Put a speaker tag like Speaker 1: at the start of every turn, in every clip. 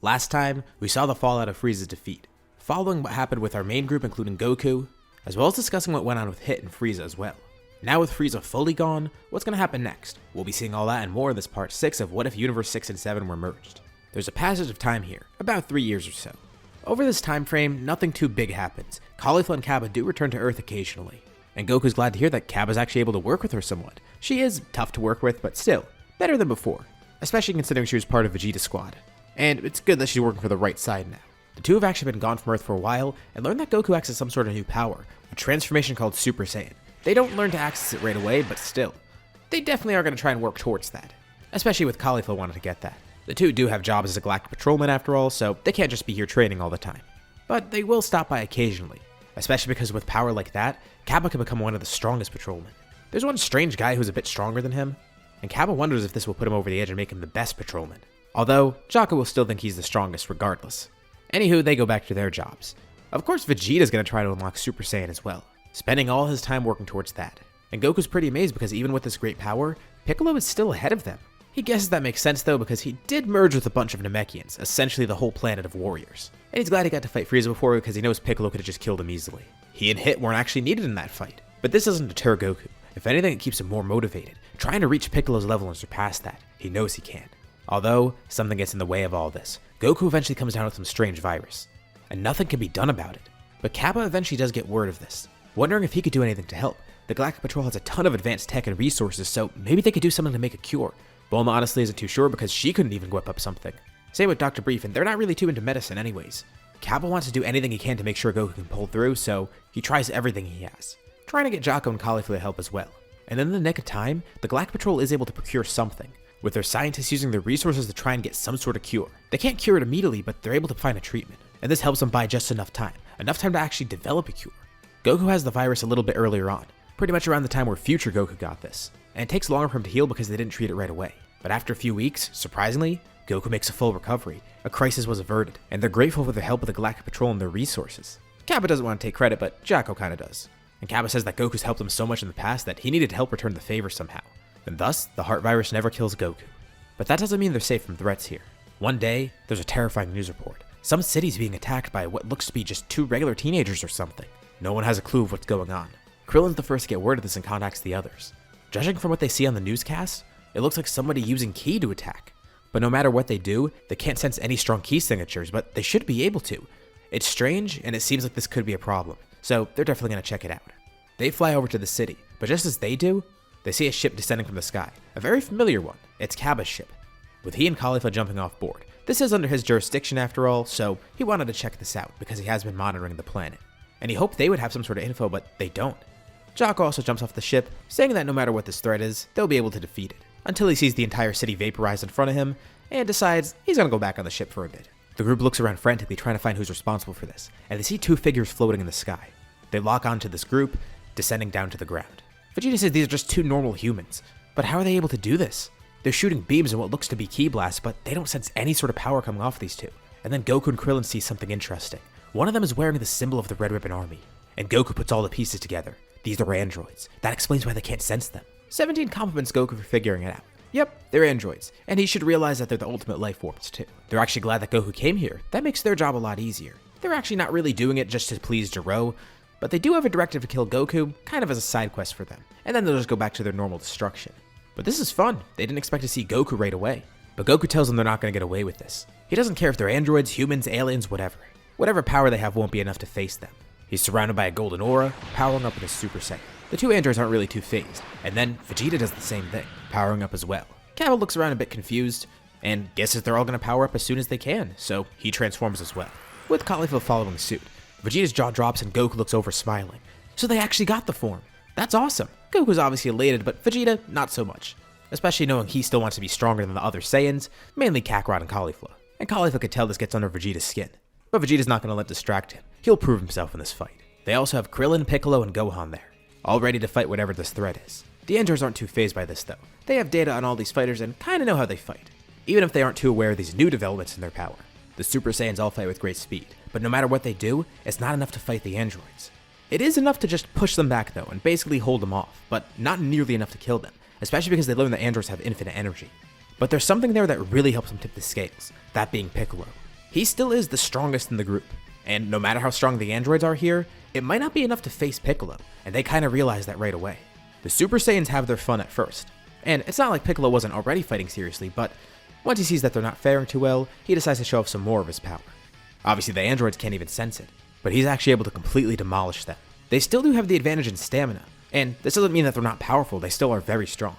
Speaker 1: Last time, we saw the fallout of Frieza's defeat, following what happened with our main group including Goku, as well as discussing what went on with Hit and Frieza as well. Now with Frieza fully gone, what's going to happen next? We'll be seeing all that and more in this part 6 of What If Universe 6 and 7 were merged. There's a passage of time here, about 3 years or so. Over this time frame, nothing too big happens. Caulifla and Cabba do return to Earth occasionally, and Goku's glad to hear that Cabba's actually able to work with her somewhat. She is tough to work with, but still, better than before, especially considering she was part of Vegeta's squad. And it's good that she's working for the right side now. The two have actually been gone from Earth for a while, and learned that Goku accesses some sort of new power, a transformation called Super Saiyan. They don't learn to access it right away, but still, they definitely are going to try and work towards that, especially with Caulifla wanting to get that. The two do have jobs as a galactic patrolman after all, so they can't just be here training all the time. But they will stop by occasionally, especially because with power like that, Cabba can become one of the strongest patrolmen. There's one strange guy who's a bit stronger than him, and Cabba wonders if this will put him over the edge and make him the best patrolman. Although, Jocko will still think he's the strongest regardless. Anywho, they go back to their jobs. Of course, Vegeta's going to try to unlock Super Saiyan as well, spending all his time working towards that. And Goku's pretty amazed because even with this great power, Piccolo is still ahead of them. He guesses that makes sense though because he did merge with a bunch of Namekians, essentially the whole planet of warriors. And he's glad he got to fight Frieza before because he knows Piccolo could have just killed him easily. He and Hit weren't actually needed in that fight. But this doesn't deter Goku. If anything, it keeps him more motivated, trying to reach Piccolo's level and surpass that. He knows he can. Although, something gets in the way of all this. Goku eventually comes down with some strange virus, and nothing can be done about it. But Cabba eventually does get word of this, wondering if he could do anything to help. The Galactic Patrol has a ton of advanced tech and resources, so maybe they could do something to make a cure. Bulma honestly isn't too sure because she couldn't even whip up something. Same with Dr. Brief, and they're not really too into medicine anyways. Cabba wants to do anything he can to make sure Goku can pull through, so he tries everything he has, trying to get Jocko and Caulifla to help as well. And in the nick of time, the Galactic Patrol is able to procure something, with their scientists using their resources to try and get some sort of cure. They can't cure it immediately, but they're able to find a treatment, and this helps them buy just enough time to actually develop a cure. Goku has the virus a little bit earlier on, pretty much around the time where future Goku got this, and it takes longer for him to heal because they didn't treat it right away. But after a few weeks, surprisingly, Goku makes a full recovery, a crisis was averted, and they're grateful for the help of the Galactic Patrol and their resources. Cabba doesn't want to take credit, but Jocko kinda does. And Cabba says that Goku's helped him so much in the past that he needed help return the favor somehow, and thus, the heart virus never kills Goku. But that doesn't mean they're safe from threats here. One day, there's a terrifying news report. Some city's being attacked by what looks to be just 2 regular teenagers or something. No one has a clue of what's going on. Krillin's the first to get word of this and contacts the others. Judging from what they see on the newscast, it looks like somebody using Ki to attack. But no matter what they do, they can't sense any strong Ki signatures, but they should be able to. It's strange, and it seems like this could be a problem, so they're definitely going to check it out. They fly over to the city, but just as they do, they see a ship descending from the sky. A very familiar one. It's Cabba's ship, with he and Caulifla jumping off board. This is under his jurisdiction after all, so he wanted to check this out because he has been monitoring the planet. And he hoped they would have some sort of info, but they don't. Jocko also jumps off the ship, saying that no matter what this threat is, they'll be able to defeat it, until he sees the entire city vaporized in front of him, and decides he's gonna go back on the ship for a bit. The group looks around frantically trying to find who's responsible for this, and they see 2 figures floating in the sky. They lock onto this group, descending down to the ground. Vegeta says these are just 2 normal humans, but how are they able to do this? They're shooting beams in what looks to be Ki blasts, but they don't sense any sort of power coming off these 2. And then Goku and Krillin see something interesting. One of them is wearing the symbol of the Red Ribbon Army, and Goku puts all the pieces together. These are androids. That explains why they can't sense them. 17 compliments Goku for figuring it out. Yep, they're androids, and he should realize that they're the ultimate life forms too. They're actually glad that Goku came here. That makes their job a lot easier. They're actually not really doing it just to please Jiro, but they do have a directive to kill Goku, kind of as a side quest for them, and then they'll just go back to their normal destruction. But this is fun. They didn't expect to see Goku right away. But Goku tells them they're not going to get away with this. He doesn't care if they're androids, humans, aliens, whatever. Whatever power they have won't be enough to face them. He's surrounded by a golden aura, powering up with his Super Saiyan. The 2 androids aren't really too phased, and then Vegeta does the same thing, powering up as well. Cabba looks around a bit confused, and guesses they're all going to power up as soon as they can, so he transforms as well, with Caulifla following suit. Vegeta's jaw drops and Goku looks over smiling. So they actually got the form. That's awesome. Goku's obviously elated, but Vegeta, not so much. Especially knowing he still wants to be stronger than the other Saiyans, mainly Kakarot and Caulifla. And Caulifla could tell this gets under Vegeta's skin. But Vegeta's not going to let distract him. He'll prove himself in this fight. They also have Krillin, Piccolo, and Gohan there, all ready to fight whatever this threat is. The androids aren't too phased by this though. They have data on all these fighters and kinda know how they fight, even if they aren't too aware of these new developments in their power. The Super Saiyans all fight with great speed, but no matter what they do, it's not enough to fight the androids. It is enough to just push them back though, and basically hold them off, but not nearly enough to kill them, especially because they learn that androids have infinite energy. But there's something there that really helps them tip the scales, that being Piccolo. he still is the strongest in the group. And no matter how strong the androids are here, it might not be enough to face Piccolo, and they kind of realize that right away. The Super Saiyans have their fun at first, and it's not like Piccolo wasn't already fighting seriously, but once he sees that they're not faring too well, he decides to show off some more of his power. Obviously the androids can't even sense it, but he's actually able to completely demolish them. They still do have the advantage in stamina, and this doesn't mean that they're not powerful, they still are very strong.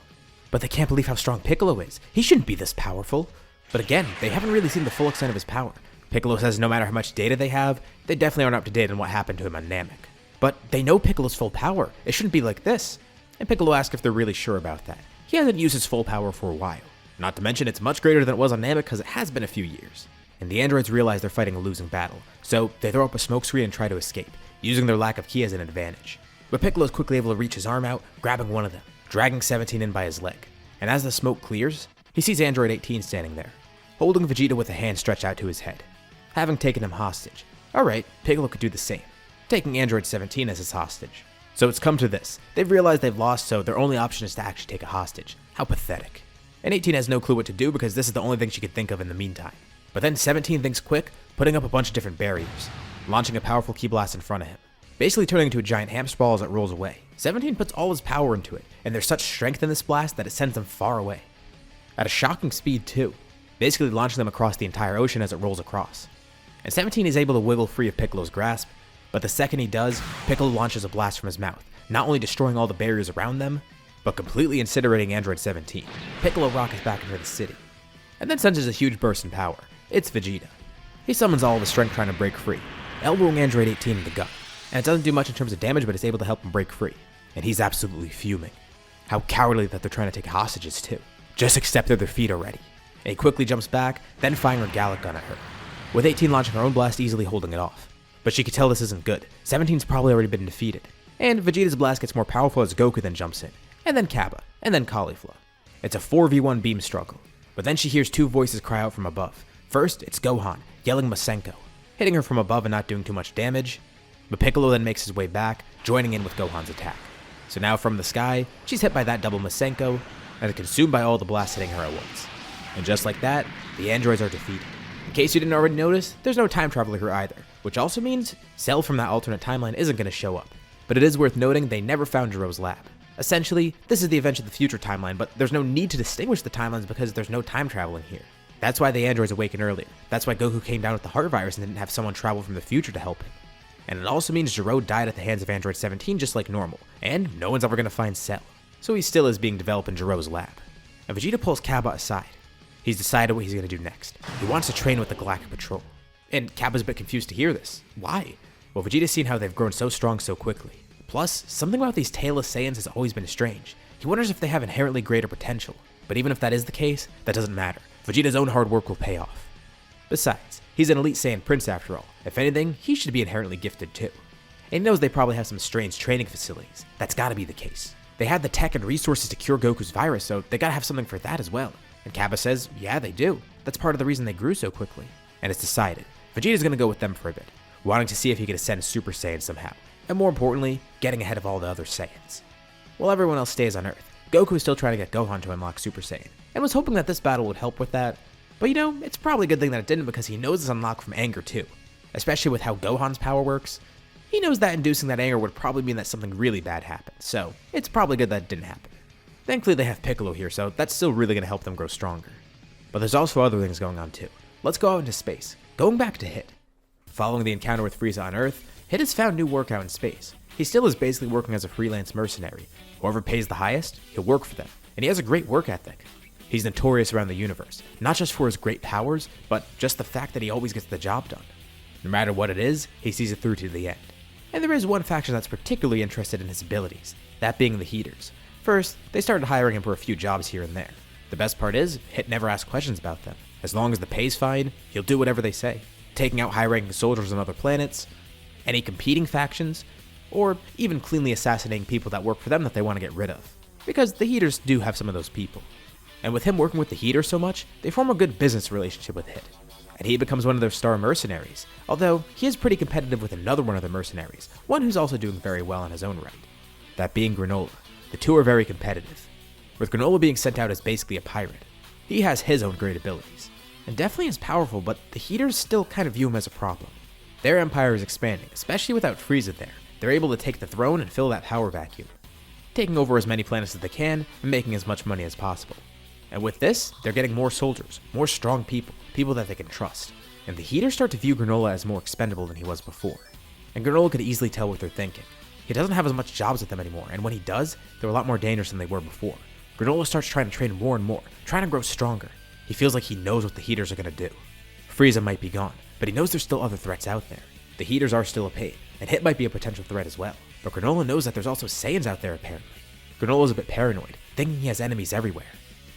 Speaker 1: But they can't believe how strong Piccolo is. He shouldn't be this powerful. But again, they haven't really seen the full extent of his power. Piccolo says no matter how much data they have, they definitely aren't up to date on what happened to him on Namek. But they know Piccolo's full power. It shouldn't be like this. And Piccolo asks if they're really sure about that. He hasn't used his full power for a while. Not to mention it's much greater than it was on Namek because it has been a few years. And the androids realize they're fighting a losing battle, so they throw up a smoke screen and try to escape, using their lack of ki as an advantage. But Piccolo is quickly able to reach his arm out, grabbing one of them, dragging 17 in by his leg. And as the smoke clears, he sees Android 18 standing there, holding Vegeta with a hand stretched out to his head, having taken him hostage. Alright, Piccolo could do the same, taking Android 17 as his hostage. So it's come to this. They've realized they've lost, so their only option is to actually take a hostage. How pathetic. And 18 has no clue what to do because this is the only thing she could think of in the meantime. But then 17 thinks quick, putting up a bunch of different barriers, launching a powerful ki blast in front of him, basically turning into a giant hamster ball as it rolls away. 17 puts all his power into it, and there's such strength in this blast that it sends them far away. At a shocking speed too, basically launching them across the entire ocean as it rolls across. And 17 is able to wiggle free of Piccolo's grasp, but the second he does, Piccolo launches a blast from his mouth, not only destroying all the barriers around them, but completely incinerating Android 17. Piccolo rockets back into the city, and then senses a huge burst in power. It's Vegeta. He summons all of his strength trying to break free, elbowing Android 18 in the gut, and it doesn't do much in terms of damage, but it's able to help him break free. And he's absolutely fuming. How cowardly that they're trying to take hostages too. Just accept their defeat already. And he quickly jumps back, then firing her Gallic gun at her, with 18 launching her own blast, easily holding it off. But she could tell this isn't good. 17's probably already been defeated. And Vegeta's blast gets more powerful as Goku then jumps in, and then Kappa, and then Caulifla. It's a 4v1 beam struggle. But then she hears two voices cry out from above. First, it's Gohan, yelling Masenko, hitting her from above and not doing too much damage. But Piccolo then makes his way back, joining in with Gohan's attack. So now from the sky, she's hit by that double Masenko, and is consumed by all the blasts hitting her at once. And just like that, the androids are defeated. In case you didn't already notice, there's no time traveler here either, which also means Cell from that alternate timeline isn't going to show up. But it is worth noting they never found Jiro's lab. Essentially, this is the Adventure of the Future timeline, but there's no need to distinguish the timelines because there's no time traveling here. That's why the androids awakened earlier. That's why Goku came down with the heart virus and didn't have someone travel from the future to help him. And it also means Jiro died at the hands of Android 17 just like normal, and no one's ever going to find Cell. So he still is being developed in Jiro's lab. And Vegeta pulls Kappa aside. He's decided what he's going to do next. He wants to train with the Galactic Patrol. And Kappa's a bit confused to hear this. Why? Well, Vegeta's seen how they've grown so strong so quickly. Plus, something about these tailless Saiyans has always been strange. He wonders if they have inherently greater potential. But even if that is the case, that doesn't matter. Vegeta's own hard work will pay off. Besides, he's an elite Saiyan prince after all. If anything, he should be inherently gifted too. And he knows they probably have some strange training facilities. That's gotta be the case. They had the tech and resources to cure Goku's virus, so they gotta have something for that as well. And Kappa says, yeah, they do. That's part of the reason they grew so quickly. And it's decided. Vegeta's gonna go with them for a bit, wanting to see if he could ascend Super Saiyan somehow. And more importantly, getting ahead of all the other Saiyans. While everyone else stays on Earth, Goku is still trying to get Gohan to unlock Super Saiyan, and was hoping that this battle would help with that. But you know, it's probably a good thing that it didn't because he knows it's unlocked from anger too. Especially with how Gohan's power works. He knows that inducing that anger would probably mean that something really bad happened, so it's probably good that it didn't happen. Thankfully they have Piccolo here, so that's still really going to help them grow stronger. But there's also other things going on too. Let's go out into space. Going back to Hit. Following the encounter with Frieza on Earth, Hit has found new work out in space. He still is basically working as a freelance mercenary. Whoever pays the highest, he'll work for them. And he has a great work ethic. He's notorious around the universe, not just for his great powers, but just the fact that he always gets the job done. No matter what it is, he sees it through to the end. And there is one faction that's particularly interested in his abilities, that being the Heaters. First, they started hiring him for a few jobs here and there. The best part is, Hit never asks questions about them. As long as the pay's fine, he'll do whatever they say. Taking out high-ranking soldiers on other planets, any competing factions, or even cleanly assassinating people that work for them that they want to get rid of. Because the Heaters do have some of those people. And with him working with the Heaters so much, they form a good business relationship with Hit. And he becomes one of their star mercenaries, although he is pretty competitive with another one of the mercenaries, one who's also doing very well in his own right. That being Granola. The two are very competitive, with Granola being sent out as basically a pirate. He has his own great abilities. and definitely is powerful, but the Heaters still kind of view him as a problem. Their empire is expanding, especially without Frieza there. They're able to take the throne and fill that power vacuum, taking over as many planets as they can and making as much money as possible. And with this, they're getting more soldiers, more strong people, people that they can trust. And the Heaters start to view Granola as more expendable than he was before. And Granola could easily tell what they're thinking. He doesn't have as much jobs with them anymore, and when he does, they're a lot more dangerous than they were before. Granola starts trying to train more and more, trying to grow stronger. He feels like he knows what the Heaters are going to do. Frieza might be gone, but he knows there's still other threats out there. The Heaters are still a pain, and Hit might be a potential threat as well. But Granola knows that there's also Saiyans out there apparently. Granola's a bit paranoid, thinking he has enemies everywhere.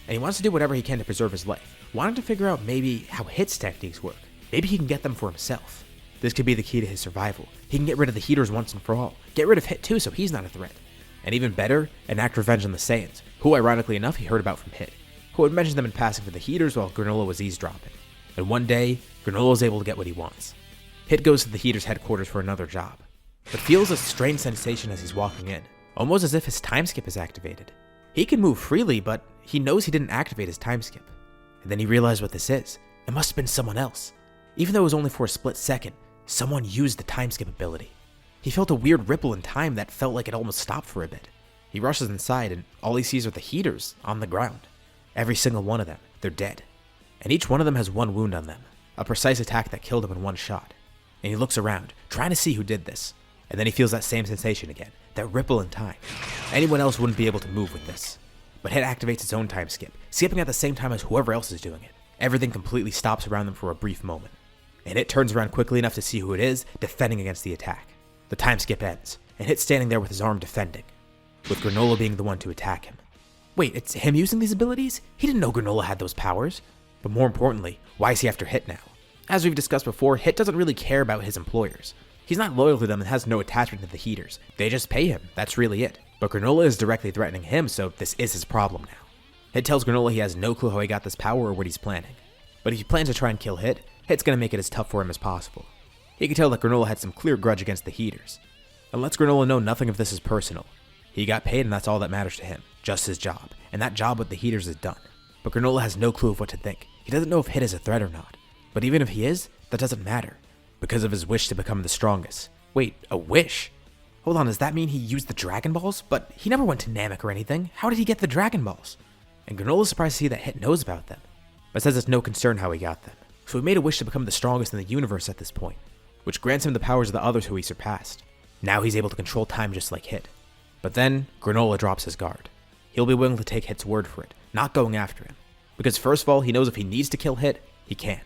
Speaker 1: And he wants to do whatever he can to preserve his life, wanting to figure out maybe how Hit's techniques work. Maybe he can get them for himself. This could be the key to his survival. He can get rid of the Heaters once and for all. Get rid of Hit too, so he's not a threat. And even better, enact revenge on the Saiyans, who ironically enough he heard about from Hit, who had mentioned them in passing to the Heaters while Granola was eavesdropping. And one day, Granola is able to get what he wants. Hit goes to the Heaters' headquarters for another job, but feels a strange sensation as he's walking in, almost as if his time skip is activated. He can move freely, but he knows he didn't activate his time skip. And then he realized what this is. It must have been someone else. Even though it was only for a split second, someone used the time skip ability. He felt a weird ripple in time that felt like it almost stopped for a bit. He rushes inside and all he sees are the Heaters on the ground. Every single one of them, they're dead. And each one of them has one wound on them, a precise attack that killed him in one shot. And he looks around, trying to see who did this. And then he feels that same sensation again, that ripple in time. Anyone else wouldn't be able to move with this. But Hit activates its own time skip, skipping at the same time as whoever else is doing it. Everything completely stops around them for a brief moment. And Hit turns around quickly enough to see who it is, defending against the attack. The time skip ends, and Hit's standing there with his arm defending, with Granola being the one to attack him. Wait, it's him using these abilities? He didn't know Granola had those powers. But more importantly, why is he after Hit now? As we've discussed before, Hit doesn't really care about his employers. He's not loyal to them and has no attachment to the Heaters. They just pay him, that's really it. But Granola is directly threatening him, so this is his problem now. Hit tells Granola he has no clue how he got this power or what he's planning. But if he plans to try and kill Hit, Hit's gonna make it as tough for him as possible. He can tell that Granola had some clear grudge against the Heaters, and lets Granola know nothing of this is personal. He got paid and that's all that matters to him, just his job, and that job with the Heaters is done. But Granola has no clue of what to think. He doesn't know if Hit is a threat or not. But even if he is, that doesn't matter, because of his wish to become the strongest. Wait, a wish? Hold on, does that mean he used the Dragon Balls? But he never went to Namek or anything. How did he get the Dragon Balls? And Granola's surprised to see that Hit knows about them, but says it's no concern how he got them. So he made a wish to become the strongest in the universe at this point, which grants him the powers of the others who he surpassed. Now he's able to control time just like Hit. But then, Granola drops his guard. He'll be willing to take Hit's word for it, not going after him. Because first of all, he knows if he needs to kill Hit, he can.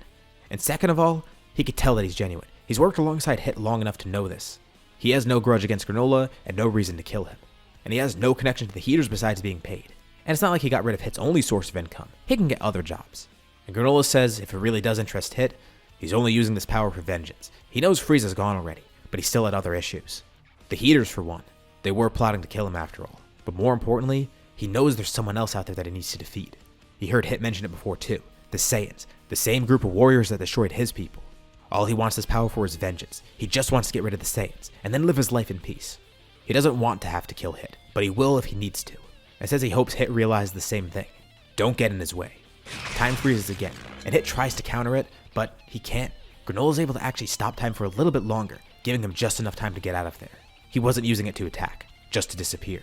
Speaker 1: And second of all, he could tell that he's genuine. He's worked alongside Hit long enough to know this. He has no grudge against Granola and no reason to kill him. And he has no connection to the Heaters besides being paid. And it's not like he got rid of Hit's only source of income. He can get other jobs. And Granola says if it really does interest Hit, he's only using this power for vengeance. He knows Frieza's gone already, but he still had other issues. The Heaters, for one. They were plotting to kill him after all. But more importantly, he knows there's someone else out there that he needs to defeat. He heard Hit mention it before too. The Saiyans. The same group of warriors that destroyed his people. All he wants this power for is vengeance. He just wants to get rid of the Saiyans, and then live his life in peace. He doesn't want to have to kill Hit, but he will if he needs to. And says he hopes Hit realizes the same thing. Don't get in his way. Time freezes again, and Hit tries to counter it, but he can't. Granola's able to actually stop time for a little bit longer, giving him just enough time to get out of there. He wasn't using it to attack, just to disappear.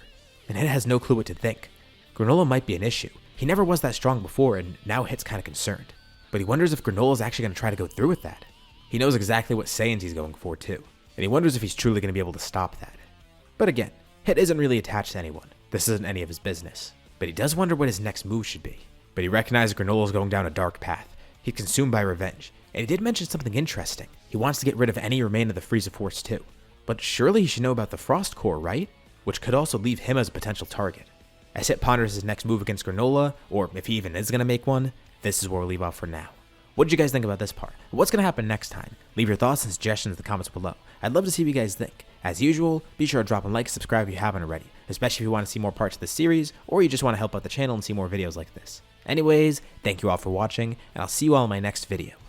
Speaker 1: And Hit has no clue what to think. Granola might be an issue. He never was that strong before, and now Hit's kinda concerned. But he wonders if Granola's actually gonna try to go through with that. He knows exactly what Saiyans he's going for too, and he wonders if he's truly gonna be able to stop that. But again, Hit isn't really attached to anyone. This isn't any of his business. But he does wonder what his next move should be. But he recognizes Granola's going down a dark path. He's consumed by revenge, and he did mention something interesting. He wants to get rid of any remain of the Frieza Force too. But surely he should know about the Frost Core, right? Which could also leave him as a potential target. As Hit ponders his next move against Granola, or if he even is going to make one, this is where we'll leave off for now. What did you guys think about this part? What's going to happen next time? Leave your thoughts and suggestions in the comments below. I'd love to see what you guys think. As usual, be sure to drop a like and subscribe if you haven't already, especially if you want to see more parts of the series, or you just want to help out the channel and see more videos like this. Anyways, thank you all for watching, and I'll see you all in my next video.